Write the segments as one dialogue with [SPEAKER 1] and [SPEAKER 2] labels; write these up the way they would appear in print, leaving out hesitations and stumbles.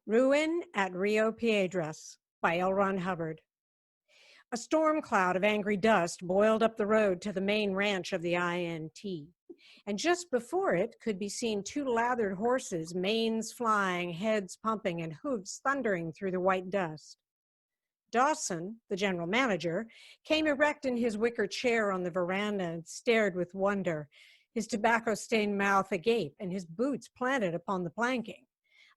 [SPEAKER 1] Ruin at Rio Piedras by L. Ron Hubbard. A storm cloud of angry dust boiled up the road to the main ranch of the INT, and just before it could be seen two lathered horses, manes flying, heads pumping, and hooves thundering through the white dust. Dawson, the general manager, came erect in his wicker chair on the veranda and stared with wonder, his tobacco-stained mouth agape and his boots planted upon the planking.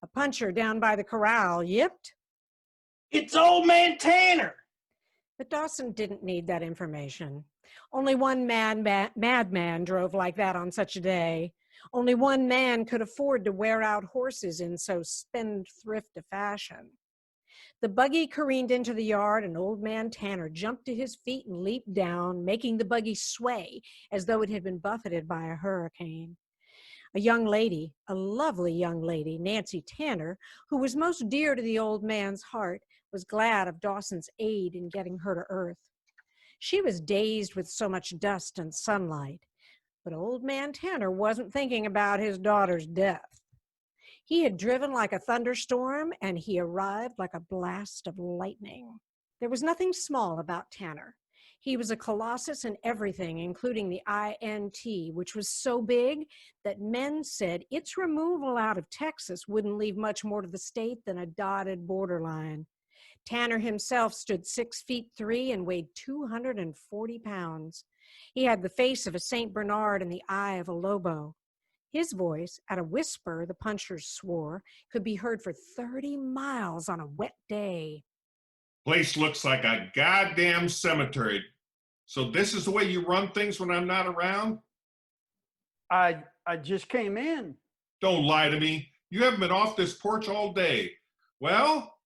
[SPEAKER 1] A puncher down by the corral yipped,
[SPEAKER 2] "It's old man Tanner!"
[SPEAKER 1] But Dawson didn't need that information. Only one madman drove like that on such a day. Only one man could afford to wear out horses in so spendthrift a fashion. The buggy careened into the yard, and old man Tanner jumped to his feet and leaped down, making the buggy sway as though it had been buffeted by a hurricane. A young lady, a lovely young lady, Nancy Tanner, who was most dear to the old man's heart, was glad of Dawson's aid in getting her to earth. She was dazed with so much dust and sunlight, but old man Tanner wasn't thinking about his daughter's death. He had driven like a thunderstorm, and he arrived like a blast of lightning. There was nothing small about Tanner. He was a colossus in everything, including the INT, which was so big that men said its removal out of Texas wouldn't leave much more to the state than a dotted borderline. Tanner himself stood 6'3" and weighed 240 pounds. He had the face of a St. Bernard and the eye of a Lobo. His voice, at a whisper, the punchers swore, could be heard for 30 miles on a wet day.
[SPEAKER 3] Place looks like a goddamn cemetery. So this is the way you run things when I'm not around?
[SPEAKER 2] I just came in.
[SPEAKER 3] Don't lie to me. You haven't been off this porch all day. Well,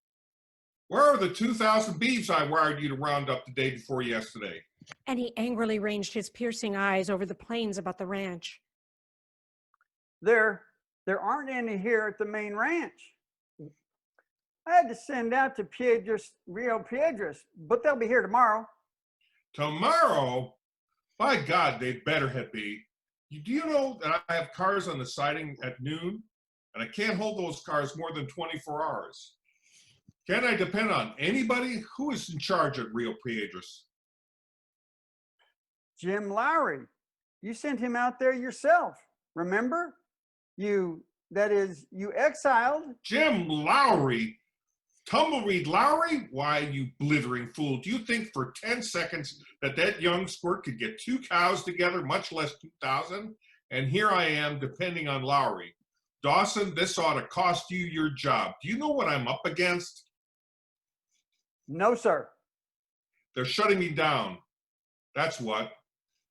[SPEAKER 3] where are the 2,000 beeves I wired you to round up the day before yesterday?
[SPEAKER 1] And he angrily ranged his piercing eyes over the plains about the ranch.
[SPEAKER 2] There aren't any here at the main ranch. I had to send out to Rio Piedras, but they'll be here tomorrow.
[SPEAKER 3] Tomorrow? By God, they'd better be. Do you know that I have cars on the siding at noon? And I can't hold those cars more than 24 hours. Can I depend on anybody? Who is in charge at Rio Piedras?
[SPEAKER 2] Jim Lowrie. You sent him out there yourself, remember? You exiled.
[SPEAKER 3] Jim Lowrie? Tumbleweed Lowrie? Why, you blithering fool, do you think for 10 seconds that young squirt could get 2 cows together, much less 2,000? And here I am depending on Lowrie. Dawson, this ought to cost you your job. Do you know what I'm up against?
[SPEAKER 2] No, sir.
[SPEAKER 3] They're shutting me down. That's what.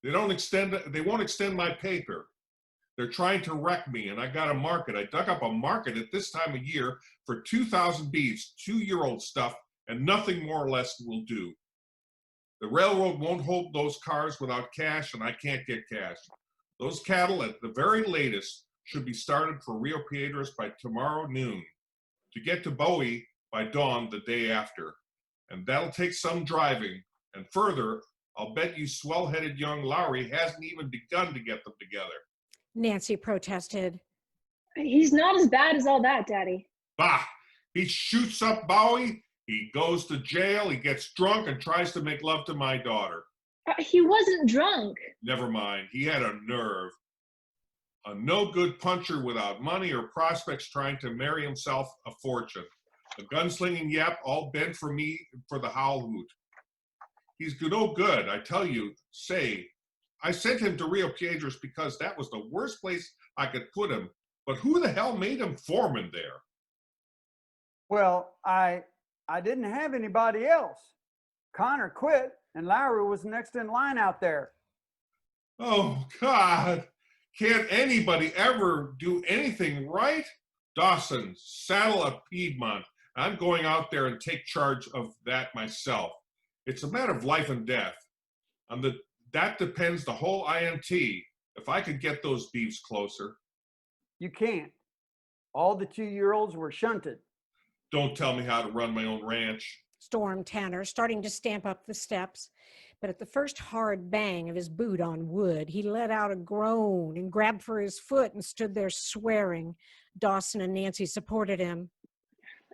[SPEAKER 3] They won't extend my paper. They're trying to wreck me, and I got a market. I dug up a market at this time of year for 2,000 beeves, 2-year-old stuff, and nothing more or less will do. The railroad won't hold those cars without cash, and I can't get cash. Those cattle, at the very latest, should be started for Rio Piedras by tomorrow noon, to get to Bowe by dawn the day after. And that'll take some driving. And further, I'll bet you swell-headed young Lowrie hasn't even begun to get them together.
[SPEAKER 1] Nancy protested.
[SPEAKER 4] He's not as bad as all that, Daddy.
[SPEAKER 3] Bah! He shoots up Bowe, he goes to jail, he gets drunk and tries to make love to my daughter.
[SPEAKER 4] He wasn't drunk.
[SPEAKER 3] Never mind, he had a nerve. A no-good puncher without money or prospects trying to marry himself a fortune. A gunslinging yap all bent for me for the howl hoot. He's no good, I tell you. Say, I sent him to Rio Piedras because that was the worst place I could put him. But who the hell made him foreman there?
[SPEAKER 2] Well, I didn't have anybody else. Connor quit, and Lowrie was next in line out there.
[SPEAKER 3] Oh, God. Can't anybody ever do anything right? Dawson, saddle a Piedmont. I'm going out there and take charge of that myself. It's a matter of life and death. That depends the whole INT. If I could get those beeves closer.
[SPEAKER 2] You can't. All the 2-year-olds were shunted.
[SPEAKER 3] Don't tell me how to run my own ranch.
[SPEAKER 1] Stormed Tanner, starting to stamp up the steps. But at the first hard bang of his boot on wood, he let out a groan and grabbed for his foot and stood there swearing. Dawson and Nancy supported him.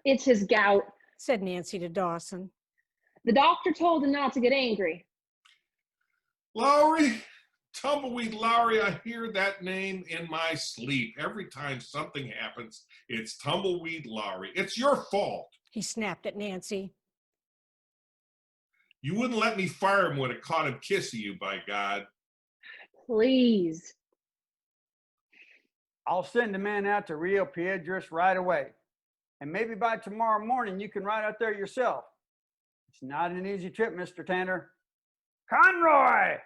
[SPEAKER 4] It's his gout.
[SPEAKER 1] said Nancy to Dawson.
[SPEAKER 4] The doctor told him not to get angry.
[SPEAKER 3] Lowrie, Tumbleweed Lowrie, I hear that name in my sleep. Every time something happens, it's Tumbleweed Lowrie. It's your fault.
[SPEAKER 1] He snapped at Nancy.
[SPEAKER 3] You wouldn't let me fire him when it caught him kissing you, by God.
[SPEAKER 4] Please.
[SPEAKER 2] I'll send a man out to Rio Piedras right away. And maybe by tomorrow morning, you can ride out there yourself. It's not an easy trip, Mr. Tanner. Conroy!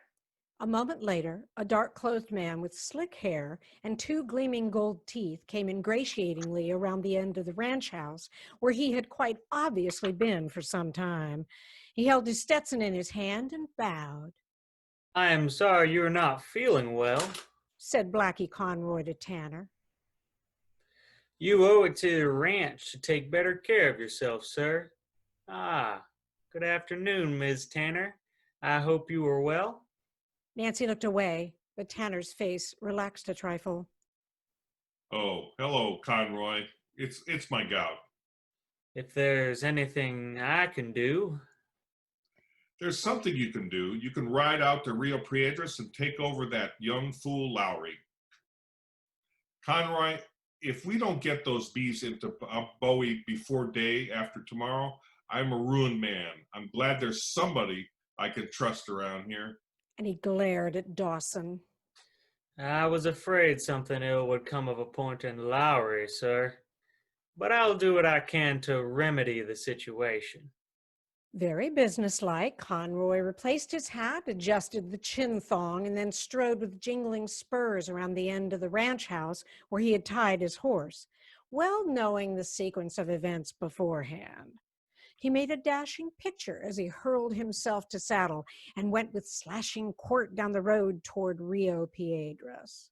[SPEAKER 1] A moment later, a dark-clothed man with slick hair and 2 gleaming gold teeth came ingratiatingly around the end of the ranch house, where he had quite obviously been for some time. He held his Stetson in his hand and bowed.
[SPEAKER 5] I am sorry you're not feeling well,
[SPEAKER 1] said Blackie Conroy to Tanner.
[SPEAKER 5] You owe it to the ranch to take better care of yourself, sir. Ah, good afternoon, Ms. Tanner. I hope you are well.
[SPEAKER 1] Nancy looked away, but Tanner's face relaxed a trifle.
[SPEAKER 3] Oh, hello, Conroy. It's my gout.
[SPEAKER 5] If there's anything I can do.
[SPEAKER 3] There's something you can do. You can ride out to Rio Piedras and take over that young fool Lowrie. Conroy, if we don't get those bees into Bowe before day after tomorrow, I'm a ruined man. I'm glad there's somebody I can trust around here.
[SPEAKER 1] And he glared at Dawson.
[SPEAKER 5] I was afraid something ill would come of appointing Lowrie, sir. But I'll do what I can to remedy the situation.
[SPEAKER 1] Very businesslike, Conroy replaced his hat, adjusted the chin thong, and then strode with jingling spurs around the end of the ranch house where he had tied his horse, well knowing the sequence of events beforehand. He made a dashing picture as he hurled himself to saddle and went with slashing quirt down the road toward Rio Piedras.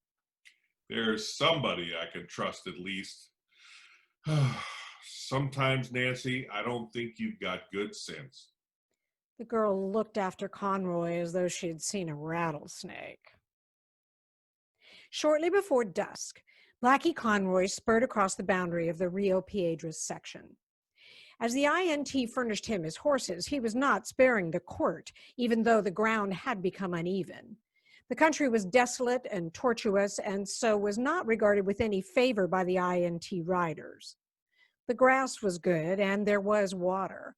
[SPEAKER 3] There's somebody I can trust at least. Sometimes, Nancy, I don't think you've got good sense.
[SPEAKER 1] The girl looked after Conroy as though she had seen a rattlesnake. Shortly before dusk, Blackie Conroy spurred across the boundary of the Rio Piedras section. As the INT furnished him his horses, he was not sparing the quirt, even though the ground had become uneven. The country was desolate and tortuous, and so was not regarded with any favor by the INT riders. The grass was good, and there was water.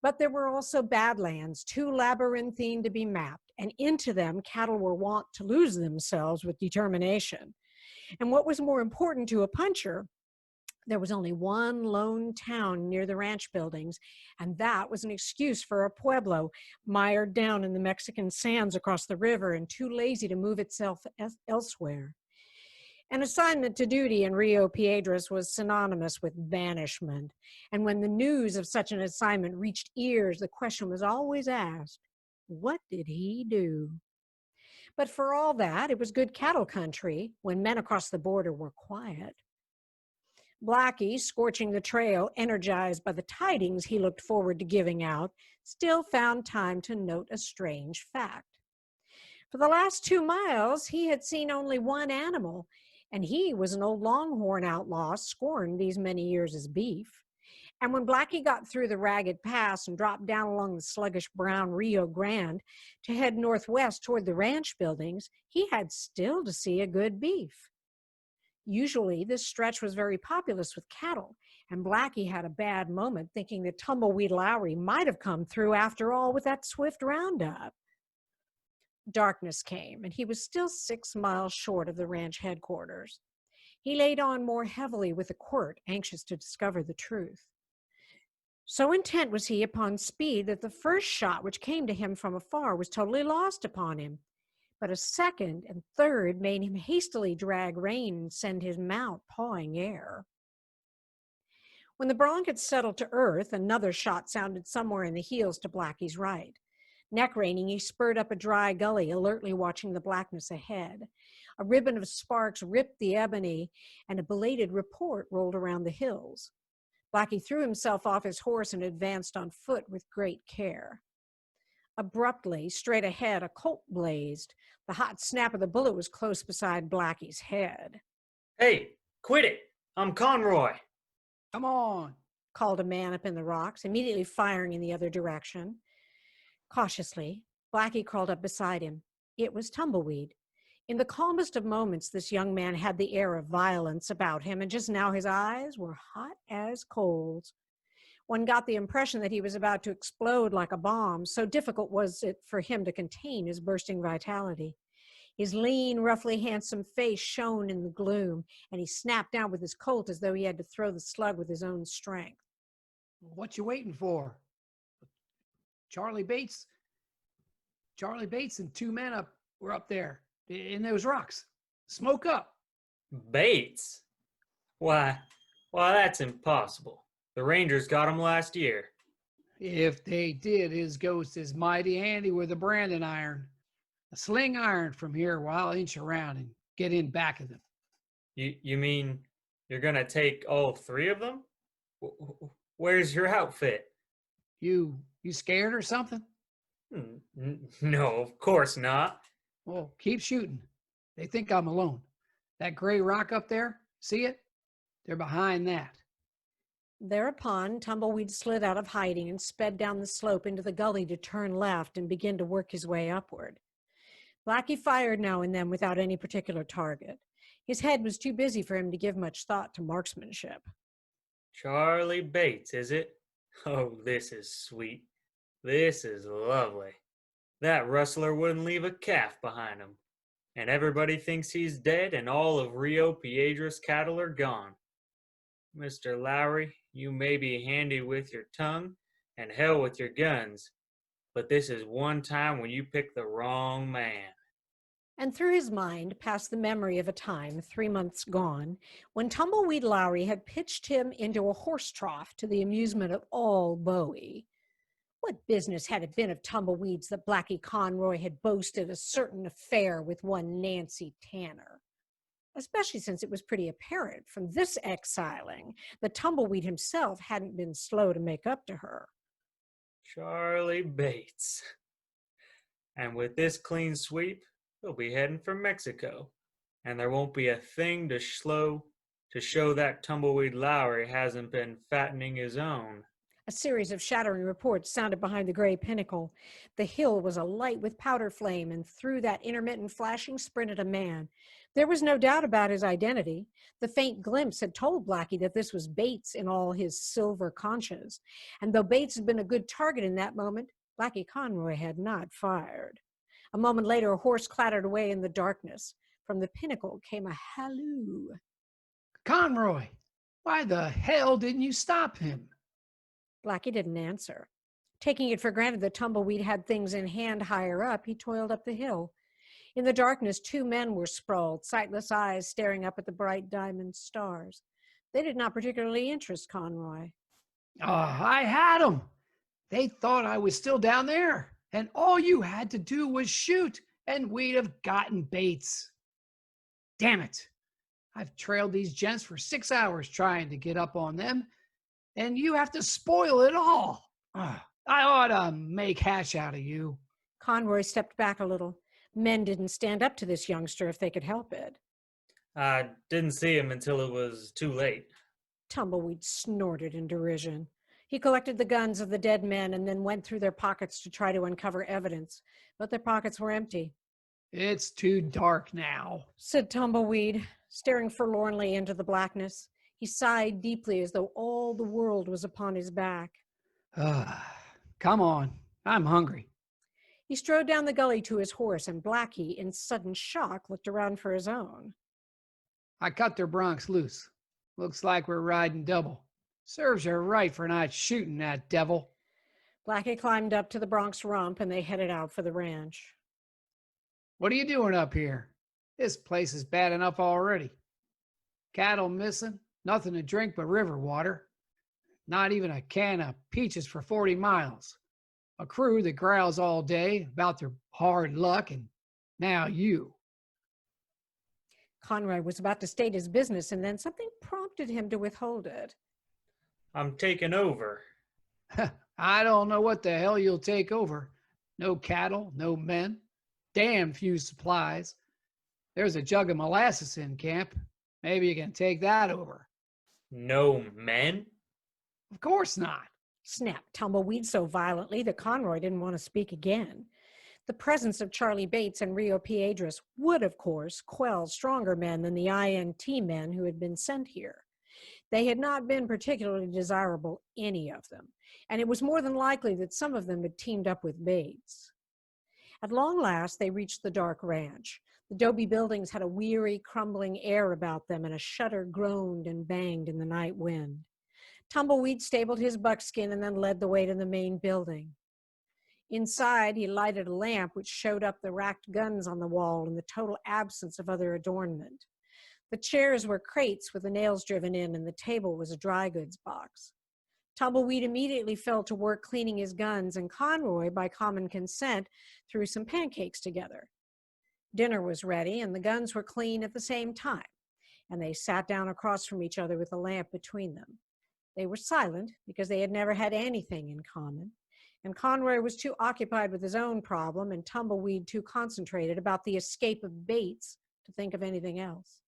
[SPEAKER 1] But there were also badlands, too labyrinthine to be mapped, and into them cattle were wont to lose themselves with determination. And what was more important to a puncher, there was only one lone town near the ranch buildings, and that was an excuse for a pueblo mired down in the Mexican sands across the river and too lazy to move itself elsewhere. An assignment to duty in Rio Piedras was synonymous with banishment, and when the news of such an assignment reached ears, the question was always asked, what did he do? But for all that, it was good cattle country when men across the border were quiet. Blackie, scorching the trail, energized by the tidings he looked forward to giving out, still found time to note a strange fact. For the last 2 miles, he had seen only one animal, and he was an old longhorn outlaw scorned these many years as beef. And when Blackie got through the ragged pass and dropped down along the sluggish brown Rio Grande to head northwest toward the ranch buildings, he had still to see a good beef. Usually, this stretch was very populous with cattle, and Blackie had a bad moment thinking that Tumbleweed Lowrie might have come through after all with that swift roundup. Darkness came, and he was still 6 miles short of the ranch headquarters. He laid on more heavily with the quirt, anxious to discover the truth. So intent was he upon speed that the first shot which came to him from afar was totally lost upon him. But a second and third made him hastily drag rein and send his mount pawing air. When the bronc had settled to earth, another shot sounded somewhere in the heels to Blackie's right. Neck reining, he spurred up a dry gully, alertly watching the blackness ahead. A ribbon of sparks ripped the ebony, and a belated report rolled around the hills. Blackie threw himself off his horse and advanced on foot with great care. Abruptly, straight ahead, a colt blazed. The hot snap of the bullet was close beside Blackie's head.
[SPEAKER 5] Hey, quit it. I'm Conroy.
[SPEAKER 2] Come on.
[SPEAKER 1] called a man up in the rocks, immediately firing in the other direction. Cautiously, Blackie crawled up beside him. It was Tumbleweed. In the calmest of moments, this young man had the air of violence about him, and just now his eyes were hot as coals. One got the impression that he was about to explode like a bomb, so difficult was it for him to contain his bursting vitality. His lean, roughly handsome face shone in the gloom, and he snapped down with his Colt as though he had to throw the slug with his own strength.
[SPEAKER 6] What you waiting for? Charlie Bates and two men were up there in those rocks. Smoke up.
[SPEAKER 5] Bates? Why, that's impossible. The Rangers got him last year.
[SPEAKER 6] If they did, his ghost is mighty handy with a branding iron. A sling iron from here while I'll inch around and get in back of them.
[SPEAKER 5] You mean you're gonna take all three of them? Where's your outfit?
[SPEAKER 6] You scared or something?
[SPEAKER 5] No, of course not.
[SPEAKER 6] Well, keep shooting. They think I'm alone. That gray rock up there, see it? They're behind that.
[SPEAKER 1] Thereupon, Tumbleweed slid out of hiding and sped down the slope into the gully to turn left and begin to work his way upward. Blackie fired now and then without any particular target. His head was too busy for him to give much thought to marksmanship.
[SPEAKER 5] Charlie Bates, is it? Oh, this is sweet. This is lovely. That rustler wouldn't leave a calf behind him. And everybody thinks he's dead, and all of Rio Piedras cattle are gone. Mr. Lowrie, you may be handy with your tongue and hell with your guns, but this is one time when you picked the wrong man.
[SPEAKER 1] And through his mind passed the memory of a time, 3 months gone, when Tumbleweed Lowrie had pitched him into a horse trough to the amusement of all Bowe. What business had it been of Tumbleweed's that Blackie Conroy had boasted a certain affair with one Nancy Tanner? Especially since it was pretty apparent from this exiling that Tumbleweed himself hadn't been slow to make up to her.
[SPEAKER 5] Charlie Bates. And with this clean sweep, he'll be heading for Mexico, and there won't be a thing to show that Tumbleweed Lowrie hasn't been fattening his own.
[SPEAKER 1] A series of shattering reports sounded behind the gray pinnacle. The hill was alight with powder flame, and through that intermittent flashing sprinted a man. There was no doubt about his identity. The faint glimpse had told Blackie that this was Bates in all his silver conches. And though Bates had been a good target in that moment, Blackie Conroy had not fired. A moment later, a horse clattered away in the darkness. From the pinnacle came a halloo.
[SPEAKER 6] Conroy, why the hell didn't you stop him?
[SPEAKER 1] Blackie didn't answer. Taking it for granted that Tumbleweed had things in hand higher up, he toiled up the hill. In the darkness, two men were sprawled, sightless eyes staring up at the bright diamond stars. They did not particularly interest Conroy.
[SPEAKER 6] I had them. They thought I was still down there, and all you had to do was shoot, and we'd have gotten Bates. Damn it. I've trailed these gents for 6 hours trying to get up on them, and you have to spoil it all. I ought to make hash out of you.
[SPEAKER 1] Conroy stepped back a little. Men didn't stand up to this youngster if they could help it.
[SPEAKER 5] I didn't see him until it was too late.
[SPEAKER 1] Tumbleweed snorted in derision. He collected the guns of the dead men and then went through their pockets to try to uncover evidence, but their pockets were empty.
[SPEAKER 6] It's too dark now,
[SPEAKER 1] said Tumbleweed, staring forlornly into the blackness. He sighed deeply as though all the world was upon his back.
[SPEAKER 6] Come on, I'm hungry.
[SPEAKER 1] He strode down the gully to his horse, and Blackie, in sudden shock, looked around for his own.
[SPEAKER 6] I cut their broncs loose. Looks like we're riding double. Serves her right for not shooting that devil.
[SPEAKER 1] Blackie climbed up to the broncs rump, and they headed out for the ranch.
[SPEAKER 6] What are you doing up here? This place is bad enough already. Cattle missing, nothing to drink but river water. Not even a can of peaches for 40 miles. A crew that growls all day about their hard luck, and now you.
[SPEAKER 1] Conroy was about to state his business, and then something prompted him to withhold it.
[SPEAKER 5] I'm taking over.
[SPEAKER 6] I don't know what the hell you'll take over. No cattle, no men, damn few supplies. There's a jug of molasses in camp. Maybe you can take that over.
[SPEAKER 5] No men?
[SPEAKER 6] Of course not.
[SPEAKER 1] Snapped Tumbleweed so violently that Conroy didn't want to speak again. The presence of Charlie Bates and Rio Piedras would, of course, quell stronger men than the INT men who had been sent here. They had not been particularly desirable, any of them, and it was more than likely that some of them had teamed up with Bates. At long last, they reached the dark ranch. The adobe buildings had a weary, crumbling air about them, and a shutter groaned and banged in the night wind. Tumbleweed stabled his buckskin and then led the way to the main building. Inside, he lighted a lamp which showed up the racked guns on the wall and the total absence of other adornment. The chairs were crates with the nails driven in, and the table was a dry goods box. Tumbleweed immediately fell to work cleaning his guns, and Conroy, by common consent, threw some pancakes together. Dinner was ready, and the guns were clean at the same time, and they sat down across from each other with the lamp between them. They were silent because they had never had anything in common, and Conroy was too occupied with his own problem and Tumbleweed too concentrated about the escape of Bates to think of anything else.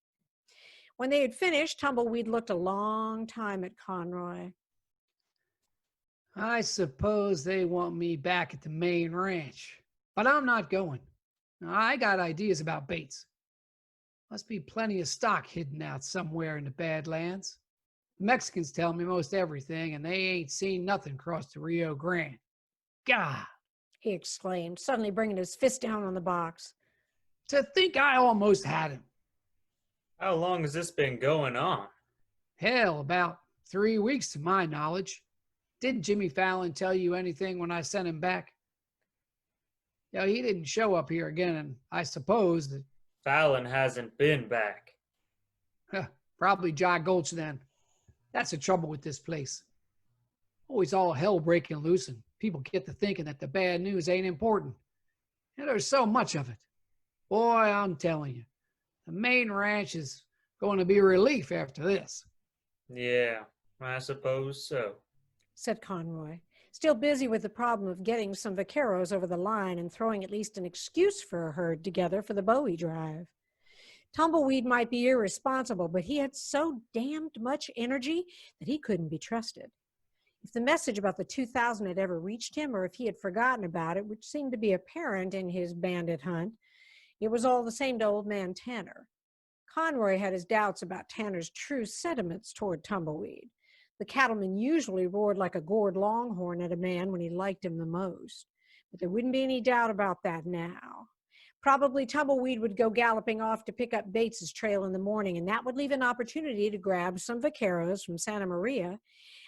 [SPEAKER 1] When they had finished, Tumbleweed looked a long time at Conroy.
[SPEAKER 6] I suppose they want me back at the main ranch, but I'm not going. I got ideas about Bates. Must be plenty of stock hidden out somewhere in the Badlands. The Mexicans tell me most everything, and they ain't seen nothing cross the Rio Grande. God,
[SPEAKER 1] He exclaimed, suddenly bringing his fist down on the box.
[SPEAKER 6] to think I almost had him.
[SPEAKER 5] How long has this been going on?
[SPEAKER 6] Hell, about 3 weeks to my knowledge. Didn't Jimmy Fallon tell you anything when I sent him back? Yeah, he didn't show up here again, and I suppose that
[SPEAKER 5] Fallon hasn't been back.
[SPEAKER 6] probably Jai Gulch then. That's the trouble with this place. Always all hell breaking loose, and people get to thinking that the bad news ain't important. And there's so much of it. Boy, I'm telling you, the main ranch is going to be a relief after this.
[SPEAKER 5] Yeah, I suppose so.
[SPEAKER 1] Said Conroy, still busy with the problem of getting some vaqueros over the line and throwing at least an excuse for a herd together for the Bowe drive. Tumbleweed might be irresponsible, but he had so damned much energy that he couldn't be trusted. If the message about the 2,000 had ever reached him, or if he had forgotten about it, which seemed to be apparent in his bandit hunt, it was all the same to old man Tanner. Conroy had his doubts about Tanner's true sentiments toward Tumbleweed. The cattleman usually roared like a gored longhorn at a man when he liked him the most, but there wouldn't be any doubt about that now. Probably Tumbleweed would go galloping off to pick up Bates's trail in the morning, and that would leave an opportunity to grab some vaqueros from Santa Maria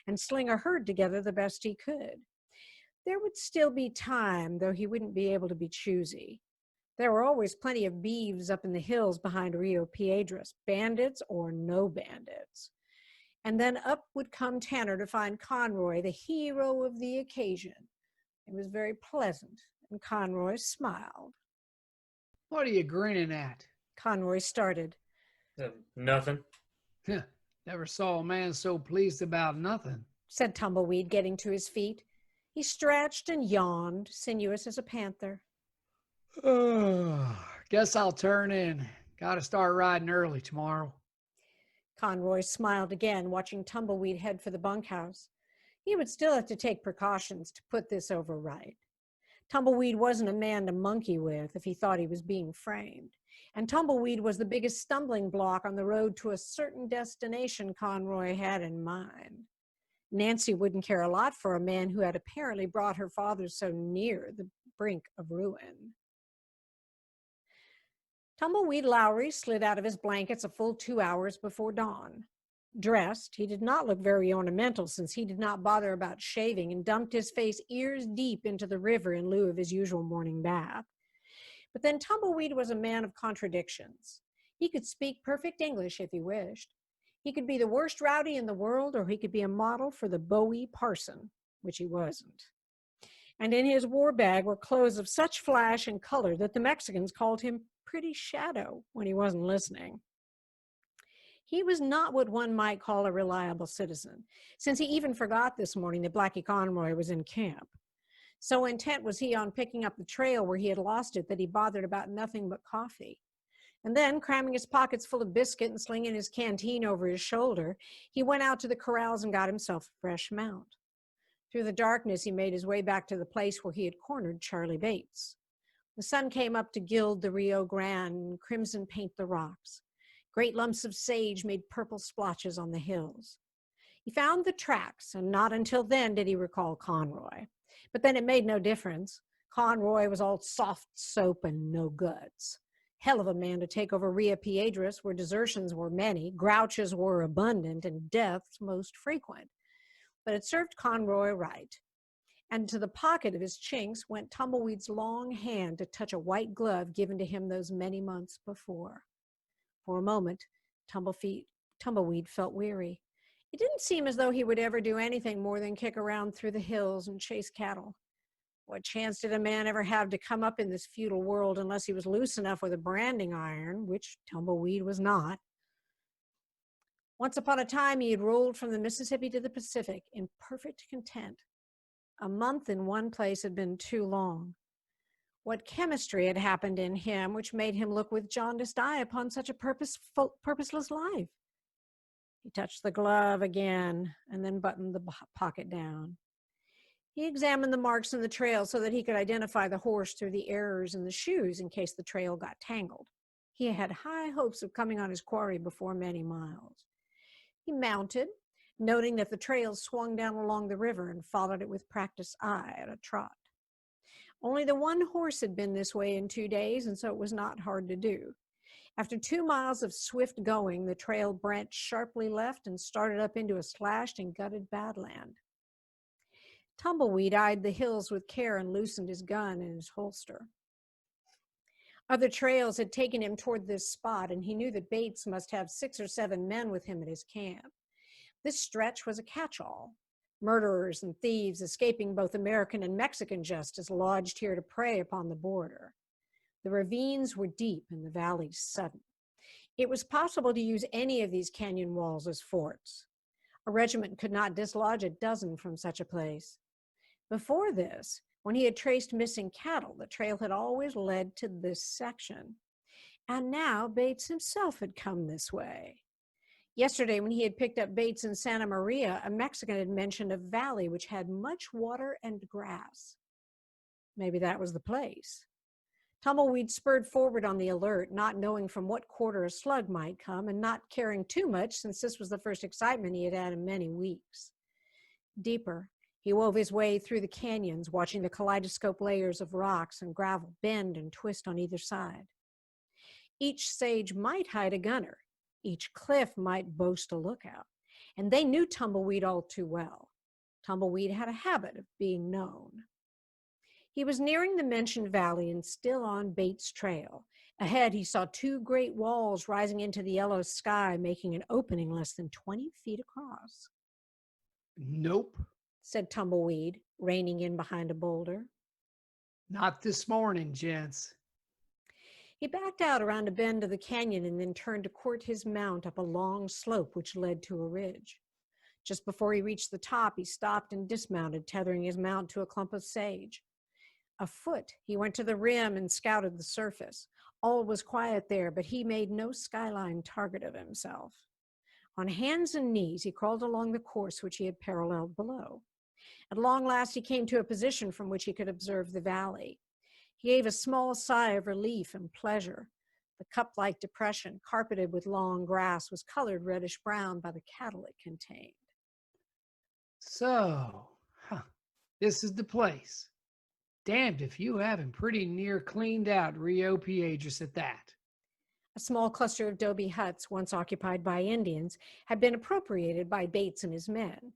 [SPEAKER 1] and sling a herd together the best he could. There would still be time, though he wouldn't be able to be choosy. There were always plenty of beeves up in the hills behind Rio Piedras, bandits or no bandits. And then up would come Tanner to find Conroy, the hero of the occasion. It was very pleasant, and Conroy smiled.
[SPEAKER 6] What are you grinning at?
[SPEAKER 1] Conroy started.
[SPEAKER 5] Nothing.
[SPEAKER 6] Never saw a man so pleased about nothing.
[SPEAKER 1] Said Tumbleweed, getting to his feet. He stretched and yawned, sinuous as a panther.
[SPEAKER 6] Guess I'll turn in. Gotta start riding early tomorrow.
[SPEAKER 1] Conroy smiled again, watching Tumbleweed head for the bunkhouse. He would still have to take precautions to put this over right. Tumbleweed wasn't a man to monkey with if he thought he was being framed. And Tumbleweed was the biggest stumbling block on the road to a certain destination Conroy had in mind. Nancy wouldn't care a lot for a man who had apparently brought her father so near the brink of ruin. Tumbleweed Lowrie slid out of his blankets a full 2 hours before dawn. Dressed, he did not look very ornamental since he did not bother about shaving and dumped his face ears deep into the river in lieu of his usual morning bath. But then Tumbleweed was a man of contradictions. He could speak perfect English if he wished. He could be the worst rowdy in the world, or he could be a model for the Bowe parson, which he wasn't. And in his war bag were clothes of such flash and color that the Mexicans called him Pretty Shadow when he wasn't listening. He was not what one might call a reliable citizen, since he even forgot this morning that Blackie Conroy was in camp. So intent was he on picking up the trail where he had lost it that he bothered about nothing but coffee. And then, cramming his pockets full of biscuit and slinging his canteen over his shoulder, he went out to the corrals and got himself a fresh mount. Through the darkness, he made his way back to the place where he had cornered Charlie Bates. The sun came up to gild the Rio Grande and crimson paint the rocks. Great lumps of sage made purple splotches on the hills. He found the tracks, and not until then did he recall Conroy. But then it made no difference. Conroy was all soft soap and no guts. Hell of a man to take over Rio Piedras, where desertions were many, grouches were abundant, and deaths most frequent. But it served Conroy right. And to the pocket of his chinks went Tumbleweed's long hand to touch a white glove given to him those many months before. For a moment, Tumbleweed felt weary. It didn't seem as though he would ever do anything more than kick around through the hills and chase cattle. What chance did a man ever have to come up in this feudal world unless he was loose enough with a branding iron, which Tumbleweed was not? Once upon a time, he had rolled from the Mississippi to the Pacific in perfect content. A month in one place had been too long. What chemistry had happened in him which made him look with jaundiced eye upon such a purposeless life? He touched the glove again and then buttoned the pocket down. He examined the marks in the trail so that he could identify the horse through the errors in the shoes in case the trail got tangled. He had high hopes of coming on his quarry before many miles. He mounted, noting that the trail swung down along the river, and followed it with practiced eye at a trot. Only the one horse had been this way in 2 days, and so it was not hard to do. After 2 miles of swift going, the trail branched sharply left and started up into a slashed and gutted badland. Tumbleweed eyed the hills with care and loosened his gun in his holster. Other trails had taken him toward this spot, and he knew that Bates must have 6 or 7 men with him at his camp. This stretch was a catch-all. Murderers and thieves escaping both American and Mexican justice lodged here to prey upon the border. The ravines were deep and the valleys sudden. It was possible to use any of these canyon walls as forts. A regiment could not dislodge a dozen from such a place. Before this, when he had traced missing cattle, the trail had always led to this section. And now Bates himself had come this way. Yesterday, when he had picked up Bates in Santa Maria, a Mexican had mentioned a valley which had much water and grass. Maybe that was the place. Tumbleweed spurred forward on the alert, not knowing from what quarter a slug might come, and not caring too much since this was the first excitement he had had in many weeks. Deeper, he wove his way through the canyons, watching the kaleidoscope layers of rocks and gravel bend and twist on either side. Each sage might hide a gunner. Each cliff might boast a lookout. And they knew Tumbleweed all too well. Tumbleweed had a habit of being known. He was nearing the mentioned valley and still on Bates' trail. Ahead, he saw 2 great walls rising into the yellow sky, making an opening less than 20 feet across.
[SPEAKER 6] Nope.
[SPEAKER 1] Said Tumbleweed, reining in behind a boulder.
[SPEAKER 6] Not this morning, gents.
[SPEAKER 1] He backed out around a bend of the canyon and then turned to court his mount up a long slope which led to a ridge. Just before he reached the top, he stopped and dismounted, tethering his mount to a clump of sage. Afoot, he went to the rim and scouted the surface. All was quiet there, but he made no skyline target of himself. On hands and knees, he crawled along the course which he had paralleled below. At long last, he came to a position from which he could observe the valley. He gave a small sigh of relief and pleasure. The cup-like depression, carpeted with long grass, was colored reddish-brown by the cattle it contained.
[SPEAKER 6] So, this is the place. Damned if you haven't pretty near cleaned out Rio Piedras at that.
[SPEAKER 1] A small cluster of adobe huts, once occupied by Indians, had been appropriated by Bates and his men.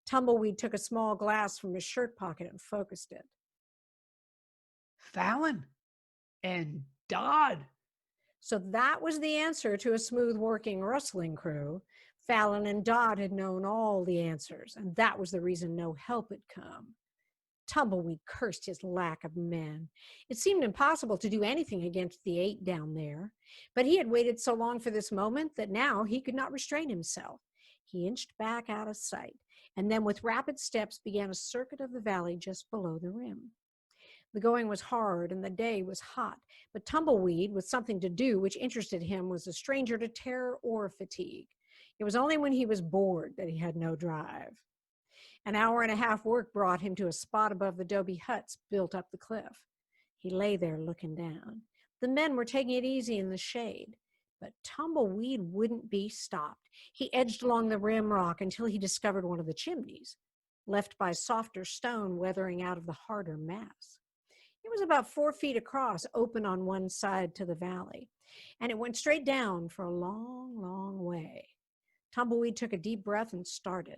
[SPEAKER 1] Tumbleweed took a small glass from his shirt pocket and focused it.
[SPEAKER 6] Fallon and Dodd.
[SPEAKER 1] So that was the answer to a smooth-working rustling crew. Fallon and Dodd had known all the answers, and that was the reason no help had come. Tumbleweed cursed his lack of men. It seemed impossible to do anything against the 8 down there, but he had waited so long for this moment that now he could not restrain himself. He inched back out of sight, and then with rapid steps began a circuit of the valley just below the rim. The going was hard and the day was hot, but Tumbleweed, with something to do which interested him, was a stranger to terror or fatigue. It was only when he was bored that he had no drive. An hour and a half work brought him to a spot above the adobe huts built up the cliff. He lay there looking down. The men were taking it easy in the shade, but Tumbleweed wouldn't be stopped. He edged along the rim rock until he discovered one of the chimneys, left by softer stone weathering out of the harder mass. It was about 4 feet across, open on one side to the valley, and it went straight down for a long, long way. Tumbleweed took a deep breath and started.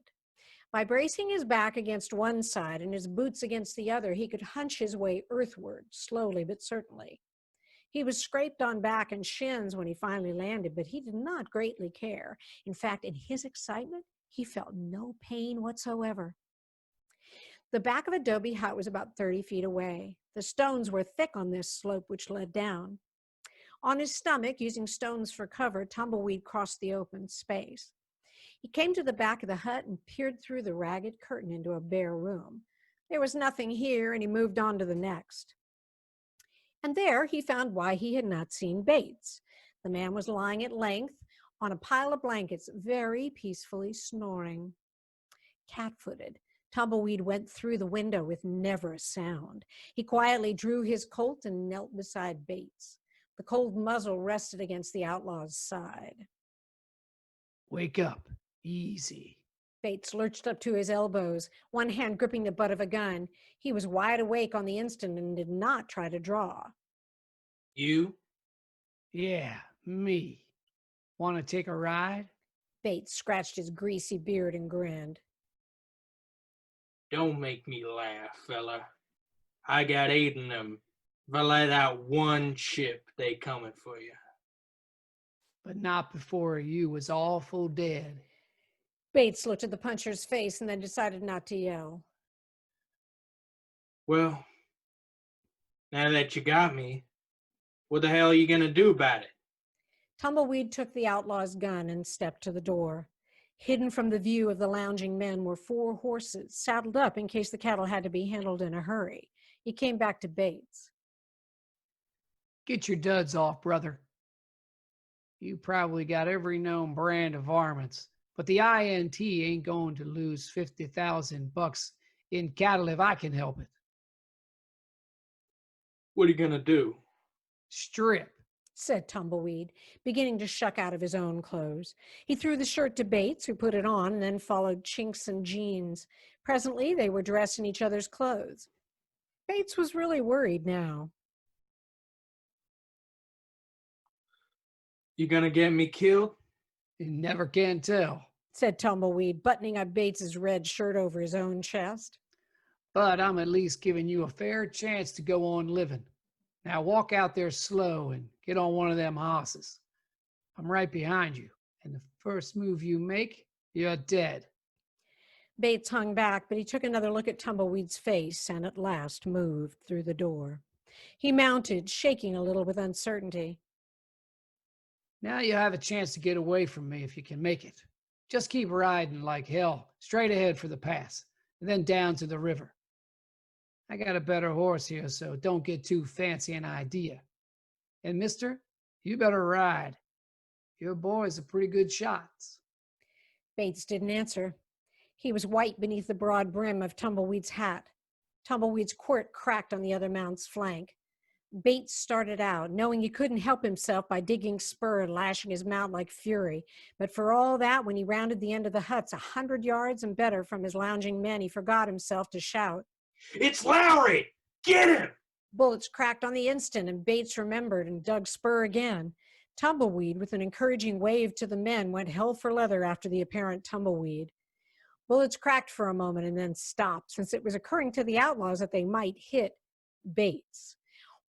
[SPEAKER 1] By bracing his back against one side and his boots against the other, he could hunch his way earthward, slowly but certainly. He was scraped on back and shins when he finally landed, but he did not greatly care. In fact, in his excitement, he felt no pain whatsoever. The back of Adobe Hut was about 30 feet away. The stones were thick on this slope which led down. On his stomach, using stones for cover, Tumbleweed crossed the open space. He came to the back of the hut and peered through the ragged curtain into a bare room. There was nothing here, and he moved on to the next. And there he found why he had not seen Bates. The man was lying at length on a pile of blankets, very peacefully snoring. Cat-footed, Tumbleweed went through the window with never a sound. He quietly drew his Colt and knelt beside Bates. The cold muzzle rested against the outlaw's side.
[SPEAKER 6] Wake up. Easy.
[SPEAKER 1] Bates lurched up to his elbows, one hand gripping the butt of a gun. He was wide awake on the instant and did not try to draw.
[SPEAKER 7] You?
[SPEAKER 6] Yeah, me. Want to take a ride?
[SPEAKER 1] Bates scratched his greasy beard and grinned.
[SPEAKER 7] Don't make me laugh, fella. I got 8 of them. If I let out one chip, they coming for you.
[SPEAKER 6] But not before you was awful dead.
[SPEAKER 1] Bates looked at the puncher's face and then decided not to yell.
[SPEAKER 7] Well, now that you got me, what the hell are you gonna do about it?
[SPEAKER 1] Tumbleweed took the outlaw's gun and stepped to the door. Hidden from the view of the lounging men were 4 horses, saddled up in case the cattle had to be handled in a hurry. He came back to Bates.
[SPEAKER 6] Get your duds off, brother. You probably got every known brand of varmints, but the INT ain't going to lose $50,000 in cattle if I can help it.
[SPEAKER 7] What are you gonna do?
[SPEAKER 6] Strip.
[SPEAKER 1] Said Tumbleweed, beginning to shuck out of his own clothes. He threw the shirt to Bates, who put it on, and then followed Chinks and Jeans. Presently, they were dressed in each other's clothes. Bates was really worried now.
[SPEAKER 7] You gonna get me killed?
[SPEAKER 6] You never can tell.
[SPEAKER 1] Said Tumbleweed, buttoning up Bates's red shirt over his own chest.
[SPEAKER 6] But I'm at least giving you a fair chance to go on living. Now walk out there slow and get on one of them hosses. I'm right behind you, and the first move you make, you're dead.
[SPEAKER 1] Bates hung back, but he took another look at Tumbleweed's face and at last moved through the door. He mounted, shaking a little with uncertainty.
[SPEAKER 6] Now you have a chance to get away from me if you can make it. Just keep riding like hell, straight ahead for the pass, and then down to the river. I got a better horse here, so don't get too fancy an idea. And mister, you better ride. Your boys are pretty good shots.
[SPEAKER 1] Bates didn't answer. He was white beneath the broad brim of Tumbleweed's hat. Tumbleweed's quirt cracked on the other mount's flank. Bates started out, knowing he couldn't help himself by digging spur and lashing his mount like fury. But for all that, when he rounded the end of the huts 100 yards and better from his lounging men, he forgot himself to shout.
[SPEAKER 7] It's Lowrie! Get him!
[SPEAKER 1] Bullets cracked on the instant, and Bates remembered and dug spur again. Tumbleweed, with an encouraging wave to the men, went hell for leather after the apparent Tumbleweed. Bullets cracked for a moment and then stopped, since it was occurring to the outlaws that they might hit Bates.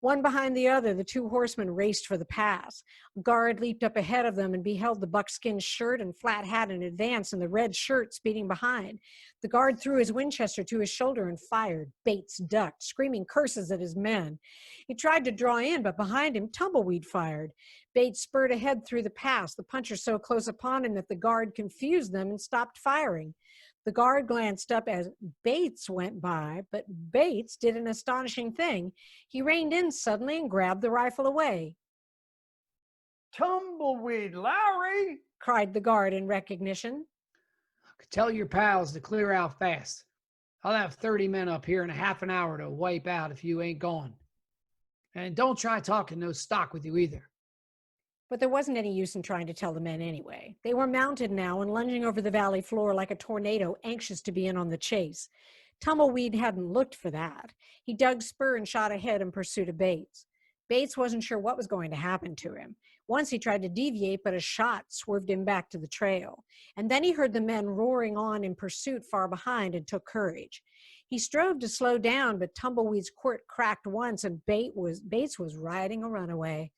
[SPEAKER 1] One behind the other, the 2 horsemen raced for the pass. A guard leaped up ahead of them and beheld the buckskin shirt and flat hat in advance and the red shirt speeding behind. The guard threw his Winchester to his shoulder and fired. Bates ducked, screaming curses at his men. He tried to draw in, but behind him, Tumbleweed fired. Bates spurred ahead through the pass, the puncher so close upon him that the guard confused them and stopped firing. The guard glanced up as Bates went by, but Bates did an astonishing thing. He reined in suddenly and grabbed the rifle away.
[SPEAKER 2] Tumbleweed, Lowrie!
[SPEAKER 1] Cried the guard in recognition.
[SPEAKER 6] Tell your pals to clear out fast. I'll have 30 men up here in a half an hour to wipe out if you ain't gone. And don't try talking no stock with you either.
[SPEAKER 1] But there wasn't any use in trying to tell the men anyway. They were mounted now and lunging over the valley floor like a tornado, anxious to be in on the chase. Tumbleweed hadn't looked for that. He dug spur and shot ahead in pursuit of Bates. Bates wasn't sure what was going to happen to him. Once he tried to deviate, but a shot swerved him back to the trail. And then he heard the men roaring on in pursuit far behind and took courage. He strove to slow down, but Tumbleweed's quirt cracked once and Bates was riding a runaway.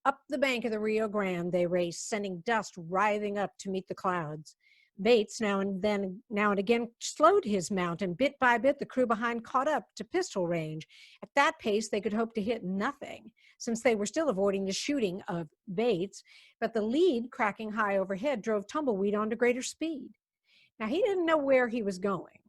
[SPEAKER 1] Up the bank of the Rio Grande they raced, sending dust writhing up to meet the clouds. Bates now and again slowed his mount, and bit by bit the crew behind caught up to pistol range. At that pace they could hope to hit nothing, since they were still avoiding the shooting of Bates, but the lead cracking high overhead drove Tumbleweed on to greater speed. Now he didn't know where he was going.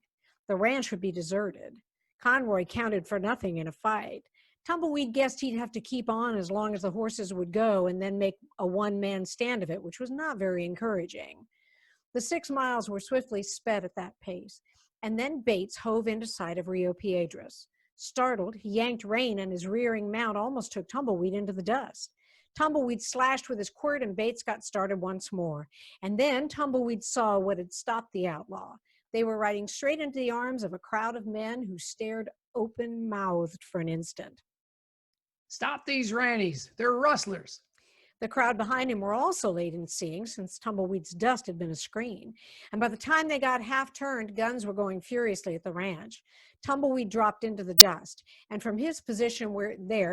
[SPEAKER 1] The ranch would be deserted. Conroy counted for nothing in a fight. Tumbleweed guessed he'd have to keep on as long as the horses would go and then make a one-man stand of it, which was not very encouraging. The 6 miles were swiftly sped at that pace, and then Bates hove into sight of Rio Piedras. Startled, he yanked rein, and his rearing mount almost took Tumbleweed into the dust. Tumbleweed slashed with his quirt, and Bates got started once more. And then Tumbleweed saw what had stopped the outlaw. They were riding straight into the arms of a crowd of men who stared open-mouthed for an instant.
[SPEAKER 6] Stop these rannies. They're rustlers.
[SPEAKER 1] The crowd behind him were also late in seeing, since Tumbleweed's dust had been a screen. And by the time they got half turned, guns were going furiously at the ranch. Tumbleweed dropped into the dust, and from his position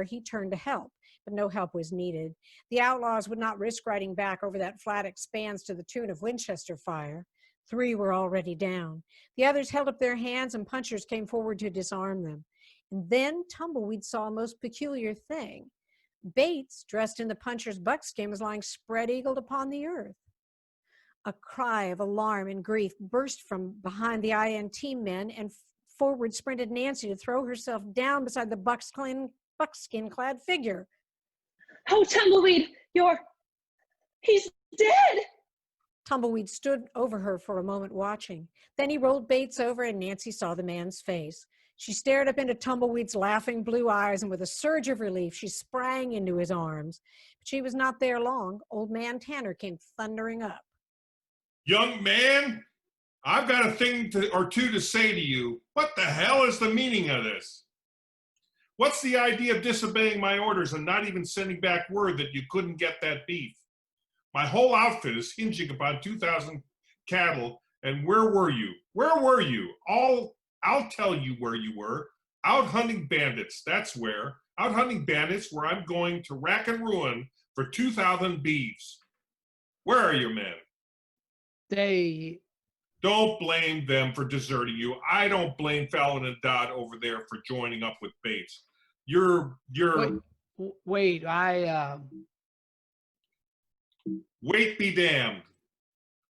[SPEAKER 1] he turned to help, but no help was needed. The outlaws would not risk riding back over that flat expanse to the tune of Winchester fire. 3 were already down. The others held up their hands, and punchers came forward to disarm them. And then Tumbleweed saw a most peculiar thing. Bates, dressed in the puncher's buckskin, was lying spread-eagled upon the earth. A cry of alarm and grief burst from behind the INT men, and forward sprinted Nancy to throw herself down beside the buckskin-clad figure.
[SPEAKER 4] Oh, Tumbleweed, he's dead!
[SPEAKER 1] Tumbleweed stood over her for a moment watching. Then he rolled Bates over, and Nancy saw the man's face. She stared up into Tumbleweed's laughing blue eyes, and with a surge of relief, she sprang into his arms. But she was not there long. Old man Tanner came thundering up.
[SPEAKER 3] Young man, I've got a thing or two to say to you. What the hell is the meaning of this? What's the idea of disobeying my orders and not even sending back word that you couldn't get that beef? My whole outfit is hinging upon 2,000 cattle, and where were you? Where were you? I'll tell you where you were. Out hunting bandits, that's where. Out hunting bandits where I'm going to rack and ruin for 2,000 beeves. Where are your men?
[SPEAKER 6] They...
[SPEAKER 3] Don't blame them for deserting you. I don't blame Fallon and Dodd over there for joining up with Bates.
[SPEAKER 6] Wait,
[SPEAKER 3] Wait be damned.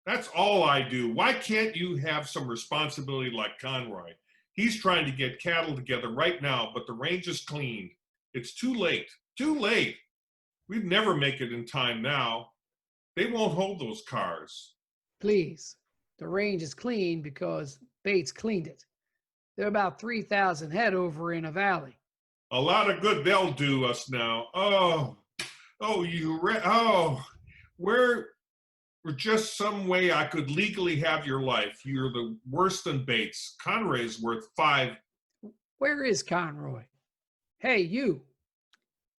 [SPEAKER 3] That's all I do. Why can't you have some responsibility like Conroy? He's trying to get cattle together right now, but the range is cleaned. It's too late. Too late. We'd never make it in time now. They won't hold those cars.
[SPEAKER 6] Please, the range is clean because Bates cleaned it. There are about 3,000 head over in a valley.
[SPEAKER 3] A lot of good they'll do us now. We're just some way I could legally have your life. You're the worse than Bates. Conroy's worth 5.
[SPEAKER 6] Where is Conroy? Hey, you.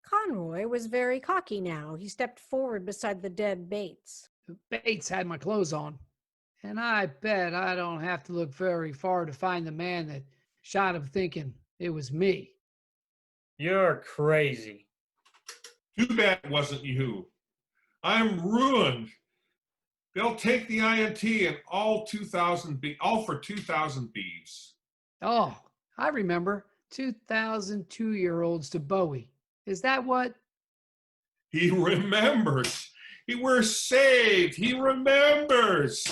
[SPEAKER 1] Conroy was very cocky now. He stepped forward beside the dead Bates.
[SPEAKER 6] Bates had my clothes on, and I bet I don't have to look very far to find the man that shot him thinking it was me.
[SPEAKER 5] You're crazy.
[SPEAKER 3] Too bad it wasn't you. I'm ruined. They'll take the INT and all for 2,000 beeves.
[SPEAKER 6] Oh, I remember. 2,000 2-year-olds to Bowe. Is that what?
[SPEAKER 3] He remembers. We're saved. He remembers.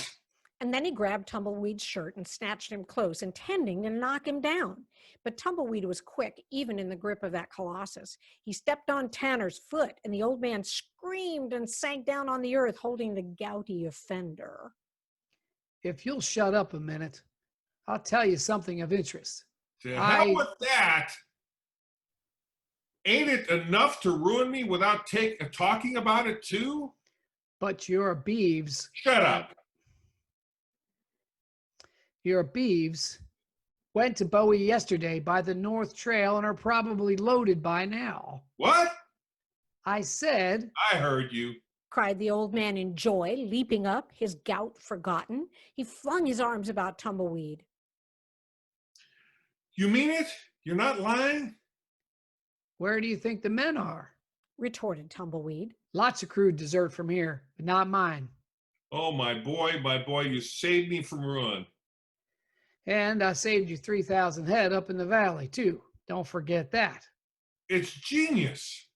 [SPEAKER 1] And then he grabbed Tumbleweed's shirt and snatched him close, intending to knock him down. But Tumbleweed was quick, even in the grip of that colossus. He stepped on Tanner's foot, and the old man screamed and sank down on the earth, holding the gouty offender.
[SPEAKER 6] If you'll shut up a minute, I'll tell you something of interest.
[SPEAKER 3] To hell
[SPEAKER 6] I-
[SPEAKER 3] with that. Ain't it enough to ruin me without talking about it too?
[SPEAKER 6] But your beeves,
[SPEAKER 3] Shut up.
[SPEAKER 6] your beeves went to Bowie yesterday by the North Trail and are probably loaded by now.
[SPEAKER 3] What?
[SPEAKER 6] I said,
[SPEAKER 3] I heard you.
[SPEAKER 1] Cried the old man in joy, leaping up, his gout forgotten. He flung his arms about Tumbleweed.
[SPEAKER 3] You mean it? You're not lying?
[SPEAKER 6] where do you think the men are?
[SPEAKER 1] Retorted Tumbleweed.
[SPEAKER 6] Lots of crude dessert from here, but not mine.
[SPEAKER 3] Oh, my boy, you saved me from ruin.
[SPEAKER 6] And I saved you 3,000 head up in the valley, too. Don't forget that.
[SPEAKER 3] It's genius.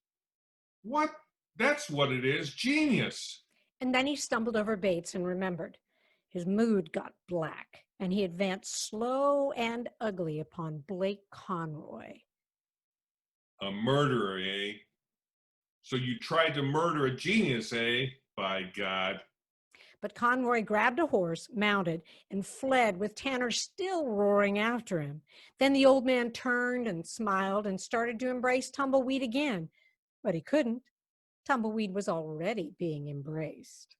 [SPEAKER 3] What? That's what it is, genius.
[SPEAKER 1] And then he stumbled over Bates and remembered. His mood got black, and he advanced slow and ugly upon Blake Conroy.
[SPEAKER 3] A murderer, eh? So you tried to murder a genius, eh? By God.
[SPEAKER 1] But Conroy grabbed a horse, mounted, and fled with Tanner still roaring after him. Then the old man turned and smiled and started to embrace Tumbleweed again, but he couldn't. Tumbleweed was already being embraced.